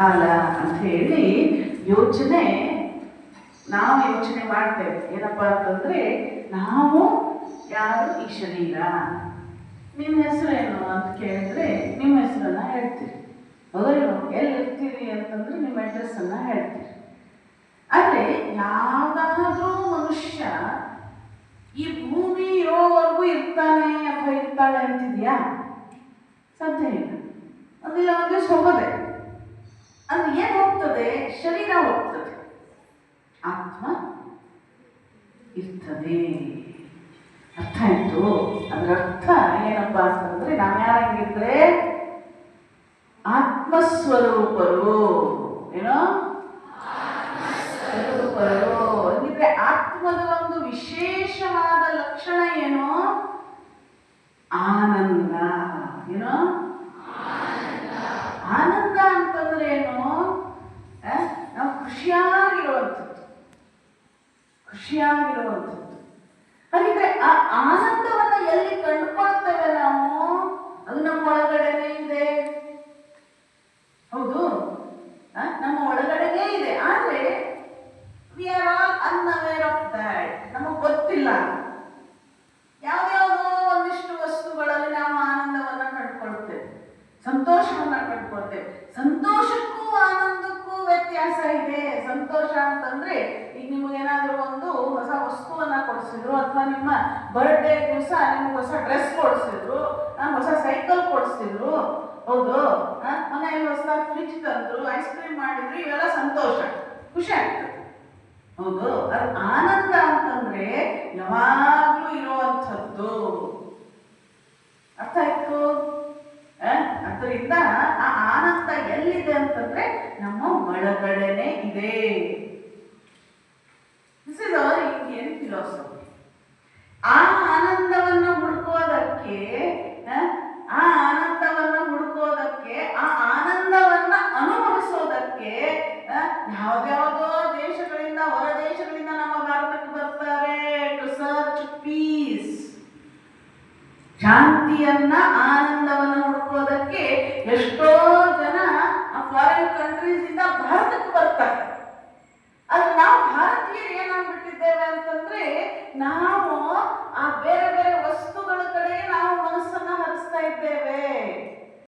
ಕಾಲ ಅಂತ ಹೇಳಿ ಯೋಚನೆ ನಾವು ಯೋಚನೆ ಮಾಡ್ತೇವೆ. ಏನಪ್ಪಾ ಅಂತಂದ್ರೆ ನಾವು ಯಾರು ಈ ಶರೀರ, ನಿಮ್ಮ ಹೆಸರೇನು ಅಂತ ಕೇಳಿದ್ರೆ ನಿಮ್ಮ ಹೆಸರನ್ನ ಹೇಳ್ತೀರಿ. ಹೌದಲ್ಲ, ಎಲ್ಲಿ ಇರ್ತೀರಿ ಅಂತಂದ್ರೆ ನಿಮ್ಮ ಅಡ್ರೆಸ್ ಅನ್ನ ಹೇಳ್ತೀರಿ. ಆದ್ರೆ ಯಾವ್ದಾದ್ರೂ ಮನುಷ್ಯ ಈ ಭೂಮಿ ಇರೋವರೆಗೂ ಇರ್ತಾನೆ ಅಥವಾ ಇರ್ತಾಳೆ ಅಂತಿದ್ಯಾ? ಸಾಧ್ಯ ಇಲ್ಲ. ಅದಿಲ್ಲ, ಒಂದು ಹೋಗೋದೆ. ಅದು ಏನು ಹೋಗ್ತದೆ? ಶರೀರ ಹೋಗ್ತದೆ, ಆತ್ಮ ಇರ್ತದೆ. ಅರ್ಥ ಆಯ್ತು? ಅದ್ರ ಅರ್ಥ ಏನಪ್ಪಾ ಅಂತಂದ್ರೆ ನಾವು ಯಾರಾಗಿದ್ರೆ ಆತ್ಮಸ್ವರೂಪರು. ಏನೋ ಸ್ವರೂಪರು ಅಂದ್ರೆ ಆತ್ಮದ ಒಂದು ವಿಶೇಷವಾದ ಲಕ್ಷಣ ಏನು? ಆನಂದ. ಏನೋ ಆನಂದ ಅಂತಂದ್ರೆ ಏನು? ನಾವು ಖುಷಿಯಾಗಿರುವಂಥದ್ದು. ಹಾಗಿದ್ರೆ ಆ ಆನಂದವನ್ನ ಎಲ್ಲಿ ಕಂಡುಕೊಳ್ತೇವೆ ನಾವು? ಅದು ನಮ್ಮ ಒಳಗಡೆನೇ ಇದೆ. ಹೌದು, ನಮ್ಮ ಒಳಗಡೆನೇ ಇದೆ. ಆದ್ರೆ we are all unaware of that. ನಮಗೆ ಗೊತ್ತಿಲ್ಲ. ಯಾವ್ಯಾವುದೋ ಒಂದಿಷ್ಟು ವಸ್ತುಗಳಲ್ಲಿ ನಾವು ಆನಂದವನ್ನ ಕಂಡುಕೊಳ್ತೇವೆ, ಸಂತೋಷವನ್ನ ಕಂಡುಕೊಳ್ತೇವೆ. ಸಂತೋಷಕ್ಕೂ ಆನಂದಕ್ಕೂ ವ್ಯತ್ಯಾಸ ಇದೆ. ಸಂತೋಷ ಅಂತಂದ್ರೆ ಈಗ ನಿಮಗೇನಾದ್ರೂ ಒಂದು ಹೊಸ ವಸ್ತುವನ್ನ ಕೊಡಿಸಿದ್ರು, ಅಥವಾ ನಿಮ್ಮ ಬರ್ಡೇ ದಿವಸ ನಿಮ್ಗೆ ಹೊಸ ಡ್ರೆಸ್ ಕೊಡಿಸಿದ್ರು, ಹೊಸ ಸೈಕಲ್ ಕೊಡಿಸಿದ್ರು, ಹೌದು, ಮನೆಯಲ್ಲಿ ಹೊಸ ಫ್ರಿಜ್ ತಂದ್ರು, ಐಸ್ ಕ್ರೀಮ್ ಮಾಡಿದ್ರು, ಇವೆಲ್ಲ ಸಂತೋಷ, ಖುಷಿ ಆಗ್ತದೆ. ಹೌದು, ಅದು ಆನಂದ ಅಂತಂದ್ರೆ ಯಾವಾಗ್ಲೂ ಇರುವಂಥದ್ದು. ಅರ್ಥ ಆಯ್ತು? ಅದರಿಂದ ಆ ಆನಂದ ಎಲ್ಲಿದೆ ಅಂತಂದ್ರೆ ನಮ್ಮ ಒಳಗಡೆನೆ ಇದೆ. This is our Indian philosophy. ಆ ಆನಂದವನ್ನ ಹುಡುಕೋದಕ್ಕೆ ಆ ಆನಂದವನ್ನ ಅನುಭವಿಸೋದಕ್ಕೆ ಯಾವ್ಯಾವುದೋ ದೇಶಗಳಿಂದ, ಹೊರ ದೇಶಗಳಿಂದ ನಮ್ಮ ಭಾರತಕ್ಕೆ ಬರ್ತಾರೆ ಟು ಸರ್ಚ್ ಪೀಸ್. ಶಾಂತಿಯನ್ನ, ಆನಂದವನ್ನ ಹುಡುಕೋದಕ್ಕೆ ಎಷ್ಟೋ